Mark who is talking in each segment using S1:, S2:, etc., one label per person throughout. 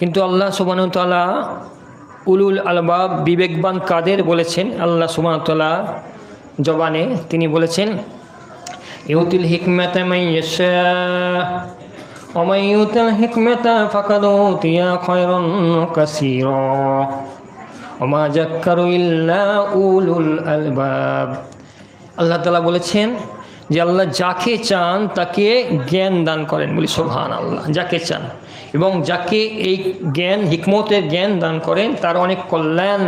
S1: কিন্তু আল্লাহ সুবহানাহু ওয়া তাআলা উলুল আলবাব বিবেকবান কাদের বলেছেন? আল্লাহ সুবহানাহু ওয়া তাআলা জবানে তিনি বলেছেন ইউতিল হিকমাতা মান ইয়াশা ওয়া মান ইউতিল হিকমাতা ফাকাদ উতিয়া খায়রান কাসীরা ওয়া মা যাক্কারু ইল্লা উলুল আলবাব। আল্লাহ তাআলা বলেছেন যে আল্লাহ যাকে চান তাকে জ্ঞান দান করেন, বলি সুবহানাল্লাহ। যাকে চান এবং যাকে এই জ্ঞান হিকমতের জ্ঞান দান করেন তার অনেক কল্যাণ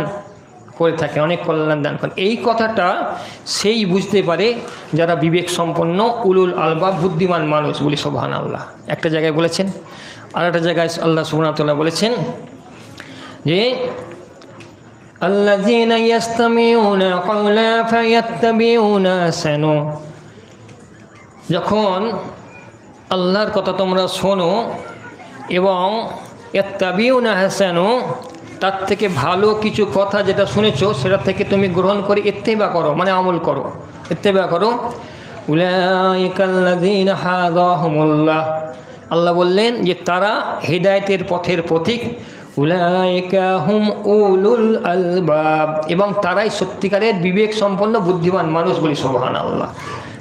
S1: করে থাকে, অনেক কল্যাণ দান করেন। এই কথাটা সেই বুঝতে পারে যারা বিবেক সম্পন্ন উলুল আলবাব বুদ্ধিমান মানুষ, বলি সুবহানাল্লাহ। একটা জায়গায় বলেছেন, আর একটা জায়গায় আল্লাহ সুবহানাহু ওয়া তাআলা বলেছেন যে আল্লাযীনা ইয়াসতামিউনা ক্বাওলা ফায়াত্তাবিউনা আহসানু। যখন আল্লাহর কথা তোমরা শোনো এবং ইয়াত্তাবিউনা আহসানু, তার থেকে ভালো কিছু কথা যেটা শুনেছো সেটা থেকে তুমি গ্রহণ করে ইত্তেবা করো, মানে আমল করো, ইত্তেবা করো। উলাইকাল্লাযীনা হাদাহুমুল্লাহ, আল্লাহ বললেন যে তারা হেদায়েতের পথের পথিক। উলাইকা হুম উলুল আলবাব, এবং তারাই সত্যিকারের বিবেক সম্পন্ন বুদ্ধিমান মানুষ, বলি সুবহানাল্লাহ।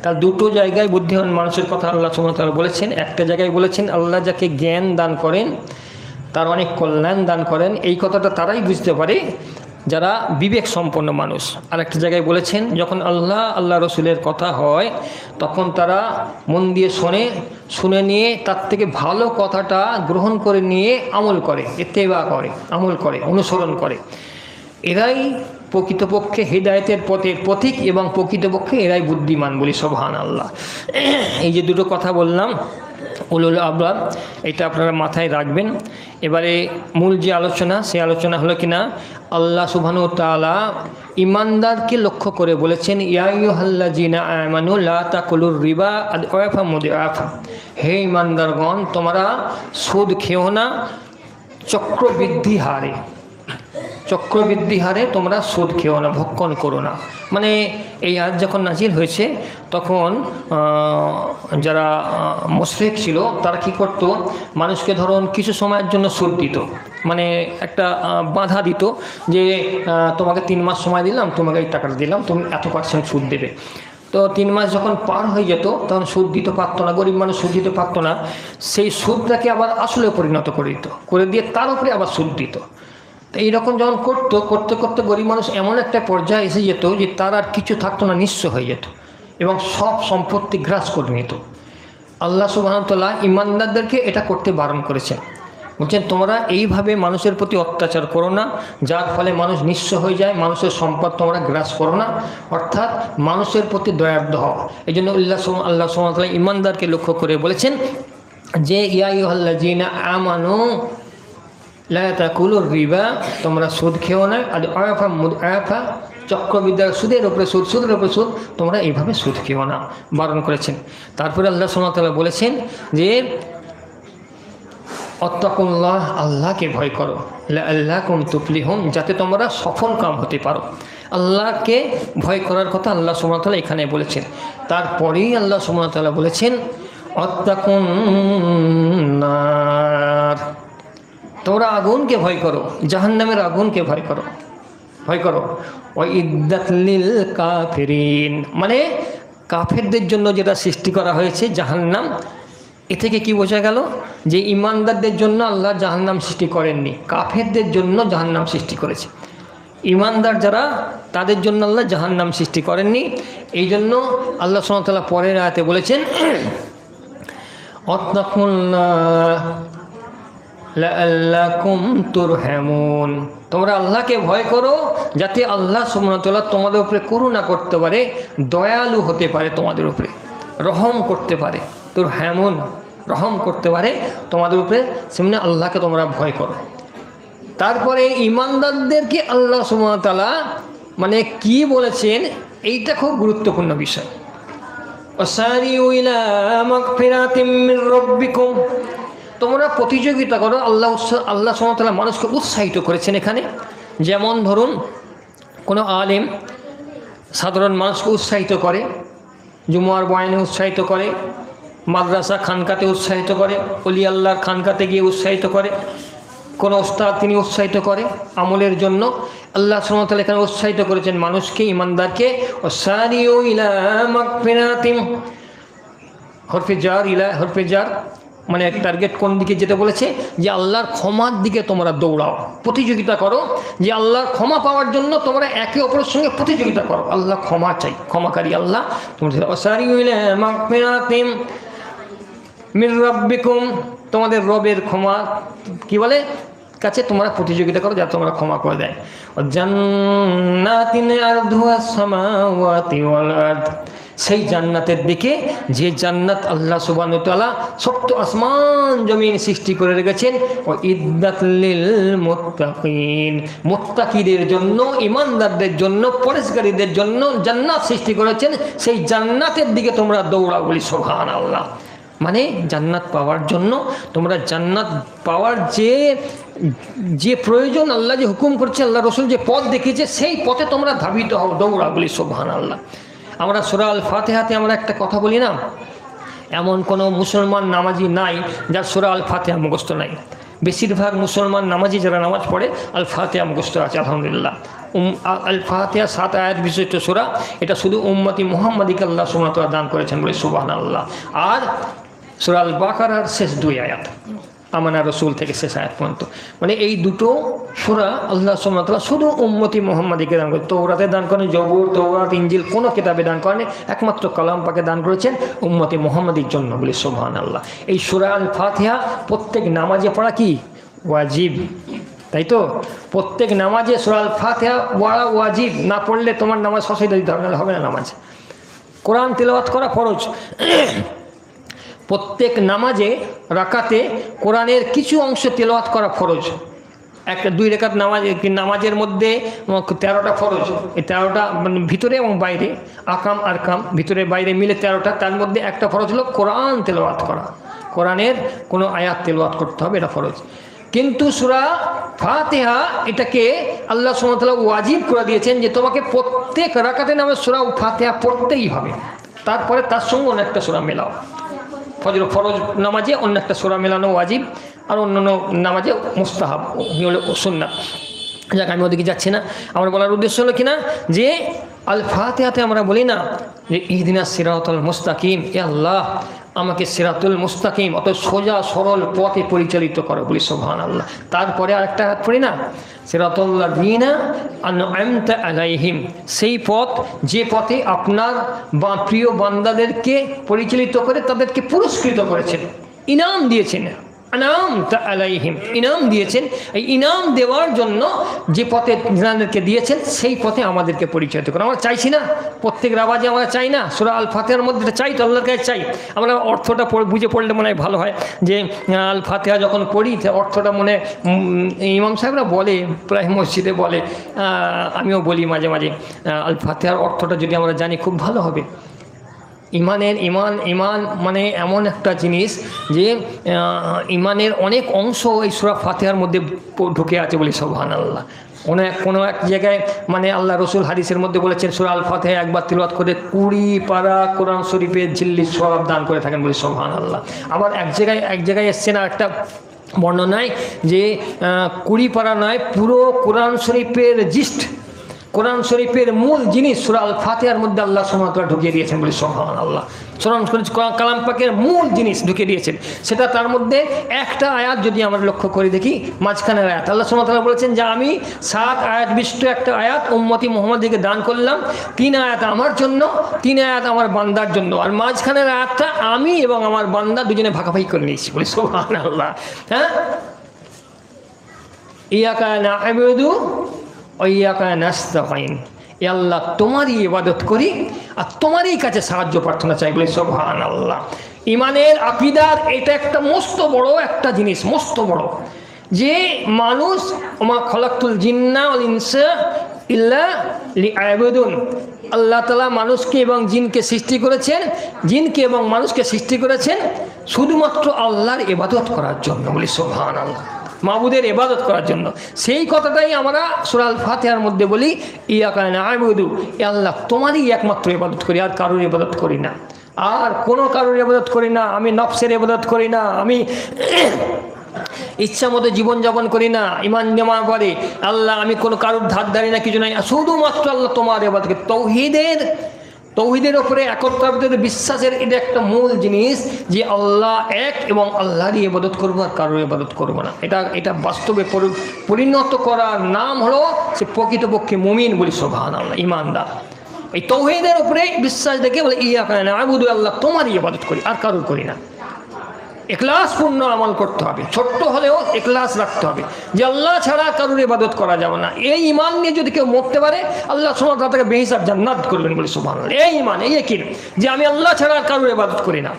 S1: তার দুটো জায়গায় বুদ্ধিমান মানুষের কথা আল্লাহ সুবহানাহু ওয়া তাআলা বলেছেন। একটা জায়গায় বলেছেন আল্লাহ যাকে জ্ঞান দান করেন তার অনেক কল্যাণ দান করেন, এই কথাটা তারাই বুঝতে পারে যারা বিবেক সম্পন্ন মানুষ। আর একটা জায়গায় বলেছেন যখন আল্লাহ রসুলের কথা হয় তখন তারা মন দিয়ে শুনে নিয়ে তার থেকে ভালো কথাটা গ্রহণ করে নিয়ে আমল করে, ইত্তেবা করে, আমল করে, অনুসরণ করে। এরাই প্রকৃতপক্ষে হেদায়েতের পথের পথিক এবং প্রকৃতপক্ষে এরাই বুদ্ধিমান, বলি সুবহানাল্লাহ। এই যে দুটো কথা বললাম উলুল আলবাব, এটা আপনারা মাথায় রাখবেন। এবারে মূল যে আলোচনা, সেই আলোচনা হলো কিনা আল্লাহ সুবহানাহু ওয়া তাআলা ইমানদারকে লক্ষ্য করে বলেছেন ইয়া আইয়ুহাল্লাযীনা আমানু লা তাকুলুর রিবা আদআফা মুদআফা। হে ইমানদারগণ, তোমরা সুদ খেও না চক্রবৃদ্ধি হারে, চক্রবৃদ্ধি হারে তোমরা সুদ খেও না, ভক্ষণ করো না। মানে এই আয়াত যখন নাজিল হয়েছে তখন যারা মুশরিক ছিল তারা কি করত, মানুষকে ধরুন কিছু সময়ের জন্য সুদ দিত, মানে একটা বাধা দিত যে তোমাকে 3 মাস সময় দিলাম, তোমাকে এই টাকাটা দিলাম, তুমি এত % সুদ দেবে। তো 3 মাস যখন পার হয়ে যেত তখন সুদ দিতে পারতো না, গরিব মানুষ সুদ দিতে পারতো না, সেই সুদটাকে আবার আসলে পরিণত করে দিত, করে দিয়ে তার উপরে আবার সুদ দিত। তো এইরকম যখন করতে করতে গরিব মানুষ এমন একটা পর্যায়ে এসে যেত যে তার আর কিছু থাকতো না, নিঃস্ব হয়ে যেত এবং সব সম্পত্তি গ্রাস করে নিত। আল্লাহ সুবহানাহু ওয়া তাআলা ইমানদারদেরকে এটা করতে বারণ করেছেন, বলছেন তোমরা এইভাবে মানুষের প্রতি অত্যাচার করো না যার ফলে মানুষ নিঃস্ব হয়ে যায়, মানুষের সম্পদ তোমরা গ্রাস করো না, অর্থাৎ মানুষের প্রতি দয়ার্দ হও। এই জন্য আল্লাহ সুবহানাহু ওয়া তাআলা ইমানদারকে লক্ষ্য করে বলেছেন যে ইয়া আইয়ুহাল্লাযীনা আমানু লা তাকুলুর রিবা, তোমরা সুদ খেও না আদআফা মুদআফা, চক্রবৃদ্ধি সুদের উপরে সুদ, সুদের উপরে সুদ, তোমরা এইভাবে সুদ খেও না, বারণ করেছেন। তারপরে আল্লাহ সুবহানাহু ওয়া তাআলা বলেছেন যে আত্তাকুল্লাহ, আল্লাহকে ভয় করো, লাআল্লাকুম তুফলিহুন, যাতে তোমরা সফল কাম হতে পারো। আল্লাহকে ভয় করার কথা আল্লাহ সুবহানাহু ওয়া তাআলা এখানে বলেছেন। তারপরেই আল্লাহ সুবহানাহু ওয়া তাআলা বলেছেন আত্তাকুন নার, তোমরা আগুনকে ভয় করো, জাহান্নামের আগুনকে ভয় করো, ভয় করো। ওয়াইদ্দাত লিল কাফিরিন, মানে কাফেরদের জন্য যেটা সৃষ্টি করা হয়েছে জাহান্নাম। এ থেকে কি বোঝা গেল যে ইমানদারদের জন্য আল্লাহ জাহান্নাম সৃষ্টি করেননি, কাফেরদের জন্য জাহান্নাম সৃষ্টি করেছে। ইমানদার যারা তাদের জন্য আল্লাহ জাহান্নাম সৃষ্টি করেননি। এই জন্য আল্লাহ সুবহানাহু ওয়া তাআলা পরের আয়াতে বলেছেন আত্তাকুল্লাহ লাআল্লাকুম তুরহামুন, তোমরা আল্লাহকে ভয় করো যাতে আল্লাহ সুবহানাহু ওয়া তাআলা তোমাদের উপরে করুণা করতে পারে, দয়ালু হতে পারে, তোমাদের উপরে রহম করতে পারে। তুরহামুন, রহম করতে পারে তোমাদের উপরে, সেমনি আল্লাহকে তোমরা ভয় করো। তারপরে ইমানদারদেরকে আল্লাহ সুবহানাহু ওয়া তাআলা মানে কি বলেছেন, এইটা খুব গুরুত্বপূর্ণ বিষয়। ওয়াসারিউ ইলা মাগফিরাতিম মির রাব্বিকুম, তোমরা প্রতিযোগিতা করো। আল্লাহ সুবহানাহু ওয়া তাআলা মানুষকে উৎসাহিত করেছেন এখানে। যেমন ধরুন কোনো আলেম সাধারণ মানুষকে উৎসাহিত করে, জুমার বয়ানে উৎসাহিত করে, মাদ্রাসা খানকাতে উৎসাহিত করে, ওলি আল্লাহর খানকাতে গিয়ে উৎসাহিত করে, কোনো ওস্তাদ তিনি উৎসাহিত করে আমলের জন্য, আল্লাহ সুবহানাহু ওয়া তাআলা এখানে উৎসাহিত করেছেন মানুষকে, ইমানদারকে। ওয়াসারিউ ইলা মাগফিরাতিন, হরফে জার, ইলা হরফে জার, মানে টার্গেট কোন দিকে যেটা বলেছে যে আল্লাহর ক্ষমার দিকে তোমরা দৌড়াও, প্রতিযোগিতা করো, যে আল্লাহর ক্ষমা পাওয়ার জন্য তোমরা একে অপরের সঙ্গে প্রতিযোগিতা করো। আল্লাহ ক্ষমা চাই, ক্ষমাকারী আল্লাহ। মির রাব্বিকুম, তোমাদের রবের ক্ষমা কি বলে কাছে তোমরা প্রতিযোগিতা করো যাতে তোমরা ক্ষমা করে দেয়। জান্নাতিন আরদুহাস সামাওয়াতি ওয়াল আরদ, সেই জান্নাতের দিকে যে জান্নাত আল্লাহ সুবহানাহু ওয়া তাআলা সপ্ত আসমান জমিন সৃষ্টি করে রেখেছেন। ও ইদ্দাত লিল মুত্তাকিন, মুত্তাকিদের জন্য, ইমানদারদের জন্য, পরেশকারীদের জন্য জান্নাত সৃষ্টি করেছেন। সেই জান্নাতের দিকে তোমরা দৌড়াও, বলি সুবহানাল্লাহ। মানে জান্নাত পাওয়ার জন্য তোমরা, জান্নাত পাওয়ার যে প্রয়োজন, আল্লাহ যে হুকুম করছে, আল্লাহ রসুল যে পথ দেখিয়েছে, সেই পথে তোমরা ধাবিত হও, দৌড়াও, বলি সুবহানাল্লাহ। আমরা সূরা আল ফাতিহাতে আমরা একটা কথা বলি না, এমন কোনো মুসলমান নামাজি নাই যার সূরা আল ফাতিহা মুখস্থ নাই। বেশিরভাগ মুসলমান নামাজি যারা নামাজ পড়ে আল ফাতিহা মুখস্থ আছে, আলহামদুলিল্লাহ। আল ফাতিহা 7 আয়াত বিশিষ্ট সূরা, এটা শুধু উম্মতি মুহাম্মাদিকে আল্লাহ সুবহানাহু ওয়া তাআলা দান করেছেন, বলে সুবহানাল্লাহ। আর সূরা আল বাকারার শেষ 2 আয়াত, আমানা রসুল থেকে শেষ আয়াত পর্যন্ত, মানে এই দুটো সূরা আল্লাহ সুবহানাহু ওয়া তাআলা শুধু উম্মতি মুহাম্মাদিকে দান করেন। তৌরাতে দান করেন, জবুর, তৌরাত, ইনজিল কোনো কিতাবে দান করেন, একমাত্র কালাম পাকে দান করেছেন উম্মতি মুহাম্মাদির জন্য, বলে সুবহানাল্লাহ। এই সূরা আল ফাতিহা প্রত্যেক নামাজে পড়া কি ওয়াজিব, তাই তো? প্রত্যেক নামাজে সূরা আল ফাতিহা পড়া ওয়াজিব, না পড়লে তোমার নামাজ সসিদা দিতে হবে না। নামাজ কোরআন তেলাওয়াত করা ফরজ। প্রত্যেক নামাজে রাকাতে কোরআনের কিছু অংশ তেলাওয়াত করা ফরজ। 2 রাকাত নামাজের মধ্যে 13টা ফরজ, এই 13টা ভিতরে এবং বাইরে, আকাম আর কাম ভিতরে বাইরে মিলে 13টা, তার মধ্যে একটা ফরজ হলো কোরআন তেলাওয়াত করা, কোরআনের কোনো আয়াত তেলাওয়াত করতে হবে, এটা ফরজ। কিন্তু সূরা ফাতিহা এটাকে আল্লাহ সুবহানাহু ওয়া তাআলা ওয়াজিব করে দিয়েছেন যে তোমাকে প্রত্যেক রাকাতে নামাজ সূরা ফাতিহা পড়তেই হবে, তারপরে তার সঙ্গে অন্য একটা সূরা মেলাও। ফরজ নামাজে অন্য একটা সূরা মেলানো ওয়াজিব, আর অন্যান্য নামাজে মুস্তাহাব, সুন্নাত। যাক, আমি ওদিকে যাচ্ছি না। আমার বলার উদ্দেশ্য হলো কিনা যে আল ফাতিহাতে আমরা বলি না যে ইহদিনাস সিরাতাল মুস্তাকিম, এ আল্লাহ আমাকে সিরাতুল মুস্তাকিম, অত সোজা সরল পথে পরিচালিত করো, বলি সুবহানাল্লাহ। তারপরে আরেকটা হাত পড়ি না, সিরাতাল্লাযীনা আন'আমতা আলাইহিম, সেই পথ যে পথে আপনার প্রিয় বান্দাদেরকে পরিচালিত করে তাদেরকে পুরস্কৃত করেছেন, ইনাম দিয়েছেন। আন'আমতা আলাইহিম, ইনাম দিয়েছেন। এই ইনাম দেওয়ার জন্য যে পথে যাদেরকে দিয়েছেন সেই পথে আমাদেরকে পরিচালিত করেন। আমরা চাইছি না প্রত্যেক রাবাজে, আমরা চাই না সূরা আল ফাতিহার মধ্যে চাই তো, আল্লাহর কাছে চাই। আমরা অর্থটা বুঝে পড়লে মনে হয় ভালো হয়, যে আল ফাতিহা যখন পড়ি অর্থটা মনে, ইমাম সাহেবরা বলে প্রায় মসজিদে বলে, আমিও বলি মাঝে মাঝে, আল ফাতিহার অর্থটা যদি আমরা জানি খুব ভালো হবে। ইমান মানে এমন একটা জিনিস যে ইমানের অনেক অংশ এই সূরা ফাতিহার মধ্যে ঢুকে আছে, বলি সুবহানাল্লাহ। কোনো এক জায়গায় মানে আল্লাহ রসুল হাদিসের মধ্যে বলেছেন সূরা আল ফাতিহা একবার তিলাওয়াত করে 20 পারা কোরআন শরীফের ঝিল্লির সওয়াব দান করে থাকেন, বলি সুবহানাল্লাহ। আবার এক জায়গায় এসছে না একটা বর্ণনায় যে 20 পারা নয়, পুরো কোরআন শরীফের জিস্ট, কোরআন শরীফের মূল জিনিস সূরা আল ফাতিহার মধ্যে আল্লাহ সুবহানাহু ওয়া তাআলা ঢুকিয়ে দিয়েছেন, বলি সুবহানাল্লাহ। কালাম পাকের মূল জিনিস ঢুকিয়ে দিয়েছেন। সেটা তার মধ্যে একটা আয়াত যদি আমরা লক্ষ্য করে দেখি, মাঝখানের আয়াত আল্লাহ সুবহানাহু ওয়া তাআলা বলেছেন যে আমি 7 আয়াত বিশিষ্ট একটা আয়াত উম্মতি মুহাম্মাদিকে দান করলাম, 3 আয়াত আমার জন্য, 3 আয়াত আমার বান্দার জন্য, আর মাঝখানের আয়াতটা আমি এবং আমার বান্দা দুজনে ভাগাভাগি করে নিয়েছি, বলি সুবহানাল্লাহ। হ্যাঁ, ইয়াকা না'বুদু ওয়া ইয়াকা নাস্তাঈন, এ আল্লাহ তোমারই ইবাদত করি আর তোমারই কাছে সাহায্য প্রার্থনা চাই, বলে সুবহানাল্লাহ। ইমানের আকীদার এটা একটা মস্ত বড় একটা জিনিস, মস্ত বড়, যে মানুষ ওমা খালাকতুল জিন্না ওয়াল ইনসা ইল্লা লিয়াবুদুন, আল্লাহ তাআলা মানুষকে এবং জিনকে সৃষ্টি করেছেন, জিনকে এবং মানুষকে সৃষ্টি করেছেন শুধুমাত্র আল্লাহর ইবাদত করার জন্য, বলি সুবহানাল্লাহ, মাবুদের ইবাদত করার জন্য। সেই কথাটাই আমরা সূরা আল ফাতিহার মধ্যে বলি, ইয়াকা না'বুদু, এ আল্লাহ তোমারই একমাত্র ইবাদত করি, আর কারোর ইবাদত করি না, আর কোনো কারোর ইবাদত করি না, আমি নফসের ইবাদত করি না, আমি ইচ্ছা মতো জীবনযাপন করি না, ইমান নেওয়ার পরে আল্লাহ আমি কোনো কারোর ধার ধারি না, কিছু নাই, শুধুমাত্র আল্লাহ তোমার ইবাদত করি। তৌহিদের ওপরে একত্রার বিশ্বাসের এটা একটা মূল জিনিস, যে আল্লাহ এক এবং আল্লাহরই ইবাদত করবো আর কারোর ইবাদত করবো না। এটা বাস্তবে পরিণত করার নাম হলো সে প্রকৃতপক্ষে মুমিন বলি সুবহানাল্লাহ, ইমানদার। এই তৌহিদের উপরে বিশ্বাস দেখে বলে ইয়াকা না'বুদু, আল্লাহ তোমারই ইবাদত করি আর কারোর করি না। ইখলাস পূর্ণ আমল করতে হবে, ছোট্ট হলেও ইখলাস রাখতে হবে যে আল্লাহ ছাড়া কারোর ইবাদত করা যাবে না। এই ঈমান নিয়ে যদি কেউ মরতে পারে আল্লাহ সুবহানাহু ওয়া তাআলা তাকে বেহিসাব জান্নাত করবেন বলে সুবহানাল্লাহ। এই ঈমান, এই ইয়াকিন যে আমি আল্লাহ ছাড়া কারোর ইবাদত করি না।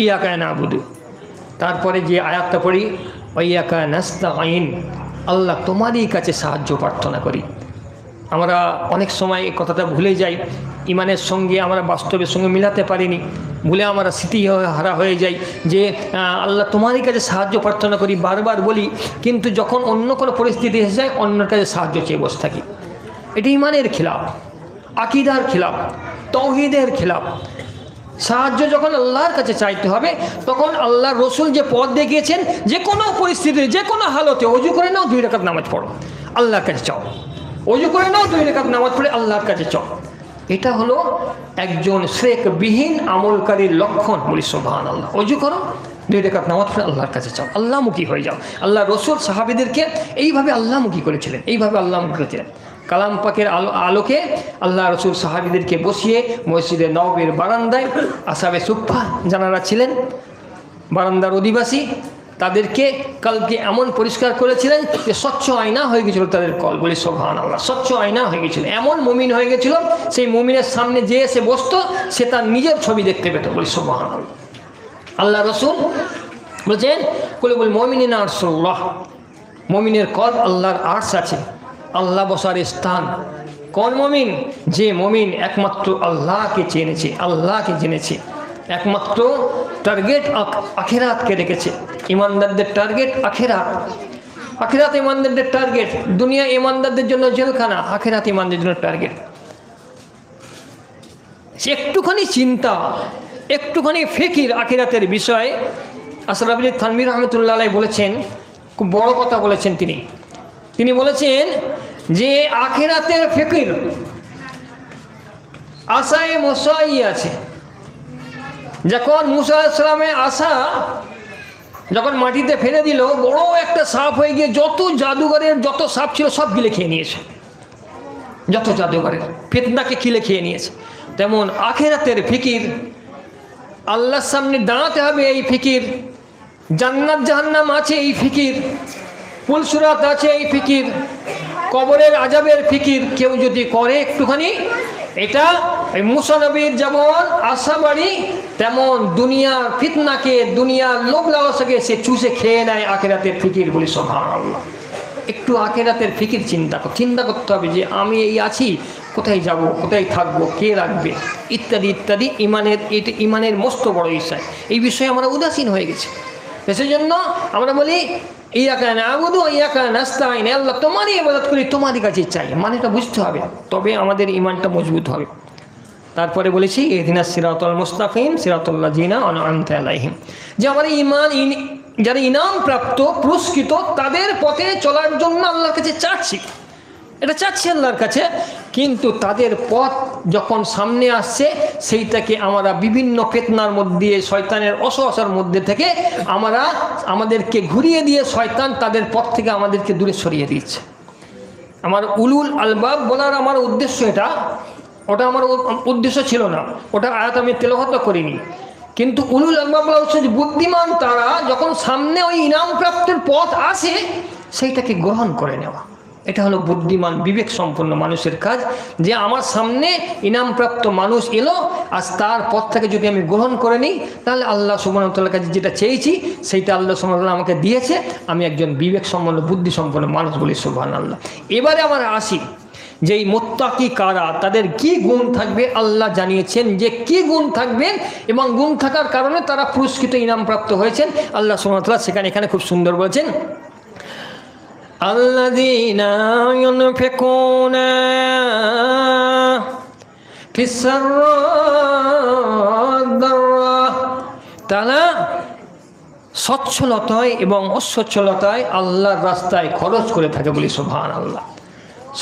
S1: ইয়াকা না'বুদু, তারপরে যে আয়াতটা পড়ি ওয়া ইয়াকা নাস্তাঈন, আল্লাহ তোমারই কাছে সাহায্য প্রার্থনা করি। আমরা অনেক সময় এই কথাটা ভুলে যাই, ইমানের সঙ্গে আমরা বাস্তবের সঙ্গে মিলাতে পারিনি, ভুলে আমরা স্মৃতি হারা হয়ে যাই যে আল্লাহ তোমারই কাছে সাহায্য প্রার্থনা করি বারবার বলি, কিন্তু যখন অন্য কোনো পরিস্থিতি এসে যায় অন্যের কাছে সাহায্য চেয়ে বসে থাকি। এটি ইমানের খিলাফ, আকিদার খিলাফ, তৌহিদের খিলাফ। সাহায্য যখন আল্লাহর কাছে চাইতে হবে তখন আল্লাহ রসুল যে পথ দেখিয়েছেন, যে কোনো পরিস্থিতিতে যে কোনো হালতে অজু করে নাও 2 রাকাত নামাজ পড়ো, আল্লাহর কাছে চাও, অজু করে নাও 2 রাকাত নামাজ পড়ে আল্লাহর কাছে চাও। এটা হলো একজন শিরকবিহীন আমলকারীর লক্ষণ বলি সুবহানাল্লাহ। অজু করো, 2 রাকাত নামাজ পড়ে আল্লাহর কাছে চাও, আল্লাহমুখী হয়ে যাও। আল্লাহ রসুল সাহাবীদেরকে এইভাবে আল্লাহমুখী করেছিলেন, এইভাবে আল্লাহমুখী করেছিলেন। কালাম পাকের আলোকে আল্লাহ রসুল সাহাবীদেরকে বসিয়ে মসজিদে নববীর বারান্দায়, আসহাবে সুফফা যারা ছিলেন বারান্দার অধিবাসী, তাদেরকে কালকে এমন পরিষ্কার করেছিলেন যে স্বচ্ছ আয়না হয়ে গেছিল তাদের কল বলি সুবহানাল্লাহ। স্বচ্ছ আয়না হয়ে গেছিল, এমন মুমিন হয়ে গেছিল, সেই মুমিনের সামনে যে এসে বসতো সে তার নিজের ছবি দেখতে পেত বলি সুবহানাল্লাহ। আল্লাহ রসুল বলছেন কুলুবুল মুমিনিনা আরশুল্লাহ, মুমিনের কল আল্লাহর আরশ আছে, আল্লাহ বসার স্থান। কোন মুমিন? যে মুমিন একমাত্র আল্লাহকে চিনেছে, আল্লাহকে জেনেছে, একমাত্র টার্গেট আখিরাতকে রেখেছে। ইমানদারদের টার্গেট আখিরাত, আখিরাত ইমানদারদের টার্গেট। দুনিয়া ইমানদারদের জন্য জেলখানা, আখিরাত ইমানদারদের জন্য টার্গেট। একটুখানি চিন্তা, একটুখানি ফিকির আখিরাতের বিষয়ে আশরাফ আলী থানভী রহমতুল্লাহ আলাইহি বলেছেন, খুব বড় কথা বলেছেন তিনি বলেছেন যে আখিরাতের ফিকির আশায় মুসাই আছে। যখন মুসা আলাইহিস সালামের আশা যখন মাটিতে ফেলে দিল, বড় একটা সাপ হয়ে গিয়ে যত জাদুঘরের যত সাপ ছিল সব গিলে খেয়ে নিয়েছে, যত জাদুঘরের ফিতনাকে কিলে খেয়ে নিয়েছে। তেমন আখিরাতের ফিকির, আল্লাহর সামনে দাঁড়াতে হবে এই ফিকির, জান্নাত জাহান্নাম আছে এই ফিকির, পুলসুরাত আছে এই ফিকির, কবরের আযাবের ফিকির কেউ যদি করে একটুখানি, এটা এই মুসা নবীর যেমন আশাবাড়ি তেমন দুনিয়ার ফিতনাকে, দুনিয়ার লোভ লালসাকে সে চুষে খেয়ে নেয় আখিরাতের ফিকির বলি সুবহানাল্লাহ। একটু আখিরাতের ফিকির চিন্তা করতে হবে যে আমি এই আছি, কোথায় যাব, কোথায় থাকবো, কে রাখবে, ইত্যাদি ইত্যাদি। ইমানের মস্ত বড় বিষয়, এই বিষয়ে আমরা উদাসীন হয়ে গেছি। সেই জন্য আমরা বলি ইয়াকা না'বুদু ওয়া ইয়াকা নাস্তাঈন, আল্লাহ তোমারই ইবাদত করি, তোমারই কাছে চাই। মানেটা বুঝতে হবে, তবে আমাদের ইমানটা মজবুত হবে। তারপরে বলেছি ইহদিনাস সিরাতাল মুস্তাকিম সিরাতাল লাযিনা আন'আমতা আলাইহিম, যে আমার ইমান যারা ইনাম প্রাপ্ত পুরস্কৃত তাদের পথে চলার জন্য আল্লাহর কাছে চাচ্ছি, এটা চাচ্ছি আল্লাহর কাছে। কিন্তু তাদের পথ যখন সামনে আসছে সেইটাকে আমরা বিভিন্ন ফিতনার মধ্যে, শয়তানের অসহসার মধ্যে থেকে আমাদেরকে ঘুরিয়ে দিয়ে শয়তান তাদের পথ থেকে আমাদেরকে দূরে সরিয়ে দিচ্ছে। আমার উলুল আলবাব বলার আমার উদ্দেশ্য ওটা আমার উদ্দেশ্য ছিল না, ওটা আয়াত আমি তেলাওয়াত করিনি। কিন্তু উলুল আলবাব বলা হচ্ছে যে বুদ্ধিমান তারা যখন সামনে ওই ইনাম প্রাপ্তির পথ আসে সেইটাকে গ্রহণ করে নেওয়া। এটা হলো বুদ্ধিমান বিবেক সম্পন্ন মানুষের কাজ, যে আমার সামনে ইনামপ্রাপ্ত মানুষ এলো, আজ তার পথটাকে যদি আমি গ্রহণ করে নিই তাহলে আল্লাহ সুবহানাহু ওয়া তাআলার কাছে যেটা চেয়েছি সেইটা আল্লাহ সুবহানাহু ওয়া তাআলা আমাকে দিয়েছে। আমি একজন বিবেক সম্পন্ন বুদ্ধি সম্পন্ন মানুষ বলি সুবহানাল্লাহ। এবারে আমরা আসি যে এই মুত্তাকি কারা, তাদের কি গুণ থাকবে আল্লাহ জানিয়েছেন যে কি গুণ থাকবে, এবং গুণ থাকার কারণে তারা পুরস্কৃত ইনামপ্রাপ্ত হয়েছেন। আল্লাহ সুবহানাহু ওয়া তাআলা এখানে খুব সুন্দর বলেছেন, الذين ينفقون في السراء والضراء, তারা সচ্ছলতায় এবং অসচ্ছলতায় আল্লাহর রাস্তায় খরচ করে থাকে বলি সুবহানাল্লাহ।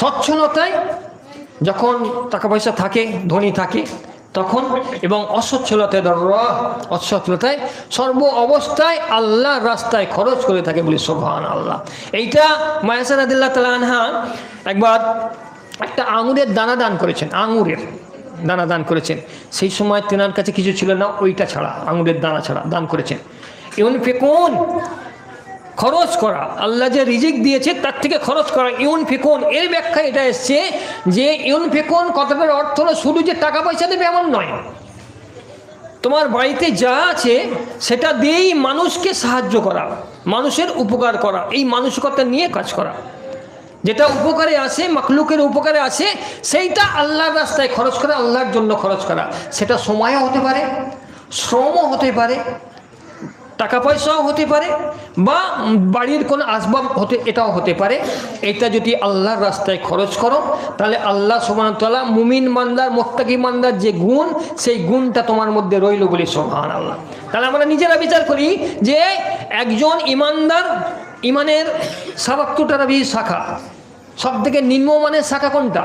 S1: সচ্ছলতায় যখন টাকা পয়সা থাকে, ধনী থাকে তখন, এবং অসচ্ছলতায় সর্ব অবস্থায় আল্লাহর রাস্তায় খরচ করে থাকে বলি সুবহানাল্লাহ। এইটা মায়াসা রাদিয়াল্লাহু তাআলা আনহা একবার একটা আঙুরের দানা দান করেছেন, আঙুরের দানা দান করেছেন। সেই সময় তেনার কাছে কিছু ছিল না, ওইটা ছাড়া, আঙুরের দানা ছাড়া দান করেছেন। ইউনফিকুন, খরচ করা, আল্লাহ যে রিজিক দিয়েছে তার থেকে খরচ করা। ইউনফিকুন এর ব্যাখ্যা এটা এসছে যে ইউনফিকুন কথাটার অর্থ হলো শুধু যে টাকা পয়সা দেবে এমন নয়, তোমার বাড়িতে যা আছে সেটা দিয়েই মানুষকে সাহায্য করা, মানুষের উপকার করা, এই মানসিকতা নিয়ে কাজ করা। যেটা উপকারে আসে, মাখলুকের উপকারে আসে, সেইটা আল্লাহর রাস্তায় খরচ করা, আল্লাহর জন্য খরচ করা। সেটা সময়ও হতে পারে, শ্রমও হতে পারে, টাকা পয়সাও হতে পারে, বা বাড়ির কোনো আসবাব এটাও হতে পারে। এটা যদি আল্লাহর রাস্তায় খরচ করো তাহলে আল্লাহ সুবহানাহু ওয়া তাআলা মুমিন বান্দার, মুত্তাকি বান্দার যে গুণ, সেই গুণটা তোমার মধ্যে রইল বলে সুবহানাল্লাহ। তাহলে আমরা নিজেরা বিচার করি যে একজন ইমানদার, ইমানের সাবাক্তুটারাবি শাখা, সব থেকে নিম্নমানের শাখা কোনটা?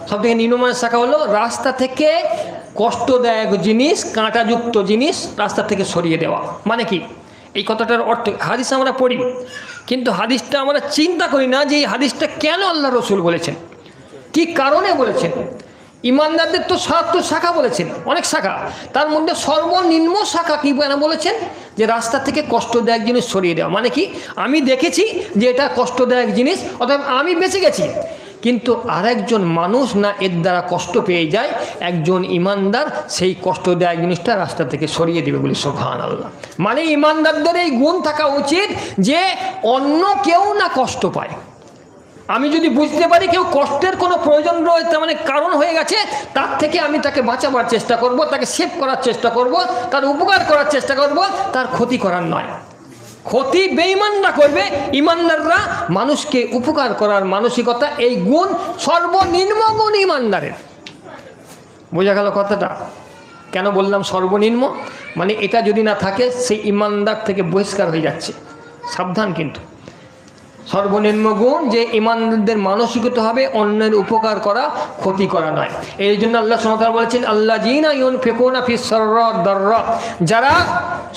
S1: সব থেকে নিম্নমানের শাখা হলো রাস্তা থেকে কষ্টদায়ক জিনিস, কাঁটাযুক্ত জিনিস রাস্তা থেকে সরিয়ে দেওয়া। মানে কি? এই কথাটার অর্থ, হাদিস আমরা পড়ি কিন্তু হাদিসটা আমরা চিন্তা করি না যে এই হাদিসটা কেন আল্লাহ রসুল বলেছেন, কি কারণে বলেছেন। ইমানদারদের তো ৭৭ শাখা বলেছেন, অনেক শাখা, তার মধ্যে সর্বনিম্ন শাখা কি বলেছেন? যে রাস্তা থেকে কষ্টদায়ক জিনিস সরিয়ে দেওয়া। মানে কি? আমি দেখেছি যে এটা কষ্টদায়ক জিনিস, অর্থাৎ আমি বেঁচে গেছি, কিন্তু আরেকজন মানুষ না এর দ্বারা কষ্ট পেয়ে যায়, একজন ইমানদার সেই কষ্টদায়ক জিনিসটা রাস্তা থেকে সরিয়ে দেবে বলি সুবহানাল্লাহ। মানে ইমানদারদের এই গুণ থাকা উচিত যে অন্য কেউ না কষ্ট পায়। আমি যদি বুঝতে পারি কেউ কষ্টের কোনো প্রয়োজন রয়েছে, মানে কারণ হয়ে গেছে, তার থেকে আমি তাকে বাঁচাবার চেষ্টা করব, তাকে সেভ করার চেষ্টা করব, তার উপকার করার চেষ্টা করব, তার ক্ষতি করার নয়। ক্ষতি বেঈমানরা করবে, ইমানদাররা মানুষকে উপকার করার মানসিকতা, এই গুণ সর্বনিম্ন গুণ ইমানদারের। বোঝা গেল কথাটা? কেন বললাম সর্বনিম্ন? মানে এটা যদি না থাকে সেই ইমানদার থেকে বহিষ্কার হয়ে যাচ্ছে, সাবধান। কিন্তু সর্বনিম্ন গুণ যে ইমানদারদের মানসিকতা হবে অন্যের উপকার করা, ক্ষতি করা নয়। এই জন্য আল্লাহ সুবহানাহু ওয়া তাআলা বলেছেন আল্লাযীনা ইউনফিকুনা ফিস সাররা দাররা, যারা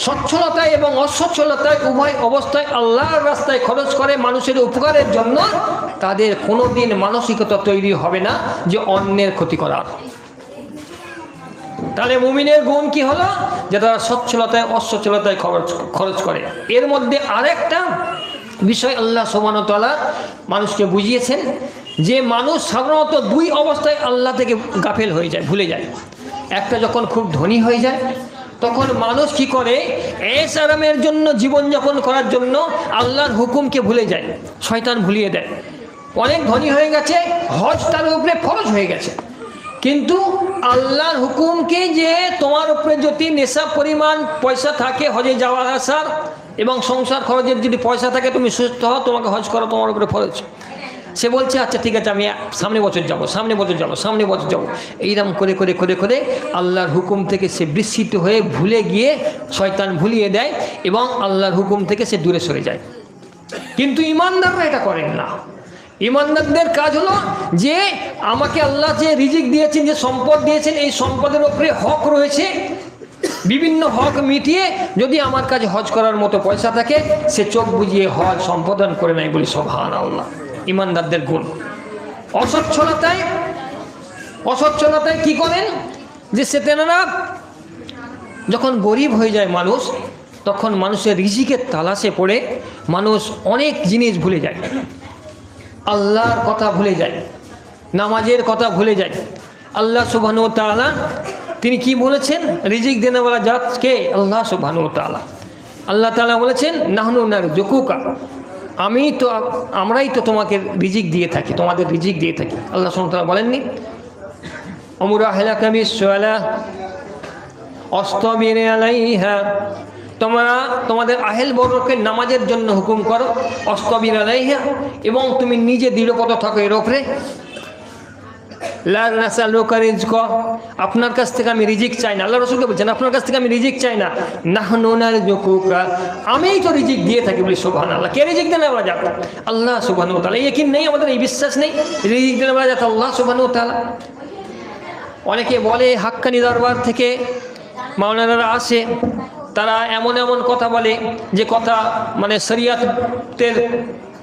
S1: সচ্ছলতায় এবং অসচ্ছলতায় উভয় অবস্থায় আল্লাহর রাস্তায় খরচ করে মানুষের উপকারের জন্য, তাদের কোনোদিন মানসিকতা তৈরি হবে না যে অন্যের ক্ষতি করার। তাহলে মুমিনের গুণ কি হলো? যে তারা সচ্ছলতায় অসচ্ছলতায় খরচ করে। এর মধ্যে আরেকটা বিষয় আল্লাহ সুবহানাহু ওয়া তাআলা মানুষকে বুঝিয়েছেন যে মানুষ সাধারণত দুই অবস্থায় আল্লাহ থেকে গাফেল হয়ে যায়, ভুলে যায়। একটা যখন খুব ধনী হয়ে যায় তখন মানুষ কি করে, এশ আরামের জন্য, জীবনযাপন করার জন্য আল্লাহর হুকুমকে ভুলে যায়, শয়তান ভুলিয়ে দেয়। অনেক ধনী হয়ে গেছে, হজ তার উপরে ফরজ হয়ে গেছে, কিন্তু আল্লাহর হুকুমকে যে তোমার উপরে যদি নেশা পরিমাণ পয়সা থাকে হজে যাওয়া আসার এবং সংসার খরচের যদি পয়সা থাকে, তুমি সুস্থ হও, তোমাকে হজ করো, তোমার উপরে ফরজ। সে বলছে আচ্ছা ঠিক আছে, আমি সামনে বছর যাব, সামনে বছর যাব, সামনে বছর যাব, এইরকম করে করে করে করে আল্লাহর হুকুম থেকে সে বিস্মিত হয়ে ভুলে গিয়ে শয়তান ভুলিয়ে দেয় এবং আল্লাহর হুকুম থেকে সে দূরে সরে যায়। কিন্তু ইমানদাররা এটা করেন না। ইমানদারদের কাজ হলো যে আমাকে আল্লাহ যে রিজিক দিয়েছেন, যে সম্পদ দিয়েছেন, এই সম্পদের উপরে হক রয়েছে, বিভিন্ন হক মিটিয়ে যদি আমার কাছে হজ করার মতো পয়সা থাকে, সে চোখ বুজিয়ে হজ সম্পাদন করে নেয় বলি সুবহানাল্লাহ। ইমানদারদের গুণ। অসচ্ছলতায় কি করেন যে সে তেনারা যখন গরিব হয়ে যায় মানুষ, তখন মানুষের রিজিকের তালাশে পড়ে মানুষ অনেক জিনিস ভুলে যায়, আল্লাহর কথা ভুলে যায়, নামাজের কথা ভুলে যায়। আল্লাহ সুবহানাহু ওয়া তাআলা তিনি কি বলেছেন? রিজিক দেনেওয়ালা জাতকে আল্লাহ সুবহানাহু ওয়া তাআলা, আল্লাহ তাআলা বলেছেন নাহনু নারযুকুকা, আমরাই তো তোমাকে রিজিক দিয়ে থাকি, তোমাদের রিজিক দিয়ে থাকি। আল্লাহ সুবহানাহু ওয়া তাআলা বলেননি আমুর আহলাকা বিসসালাহ আস্তাবির আলাইহা, তোমরা তোমাদের আহেল বর্গকে নামাজের জন্য হুকুম করো, অস্তাবির আলাইহা, এবং তুমি নিজে দৃঢ়পদ থাকো এর উপরে। লা নাসালুকা রিজকা, আপনার কাছ থেকে আমি রিজিক চাই না। আল্লাহ রাসূলকে বলছেন আপনার কাছ থেকে আমি রিজিক চাই না, নাহনু নারযুকুকা, আমিই তো রিজিক দিয়ে থাকি। বলি সুবহানাল্লাহ। কে রিজিক দেন আল্লাহ যাক? আল্লাহ সুবহানাহু ওয়া তাআলা। এই ইয়াকিন নেই আমাদের, এই বিশ্বাস নেই রিজিক দেন আল্লাহ যাক আল্লাহ সুবহানাহু ওয়া তাআলা। অনেকে বলে হাক্কানি দরবার থেকে মাওলানারা আসে, তারা এমন এমন কথা বলে যে কথা মানে শরিয়তের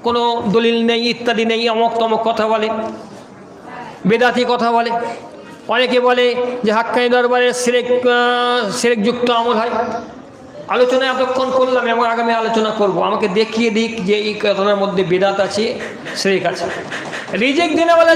S1: কোনো দলিল নেই, ইত্যাদি নেই, অমক তমক কথা বলে, বেদাতি কথা বলে। অনেকে বলে যে হাক্কানি দরবারে শিরকযুক্ত আমল হয়। আলোচনায় এতক্ষণ করলাম এবং আগামী আলোচনা করব, আমাকে দেখিয়ে দিক যে এই কথাটার মধ্যে বেদাত আছে, শিরক আছে। রিজিক দিনে বলা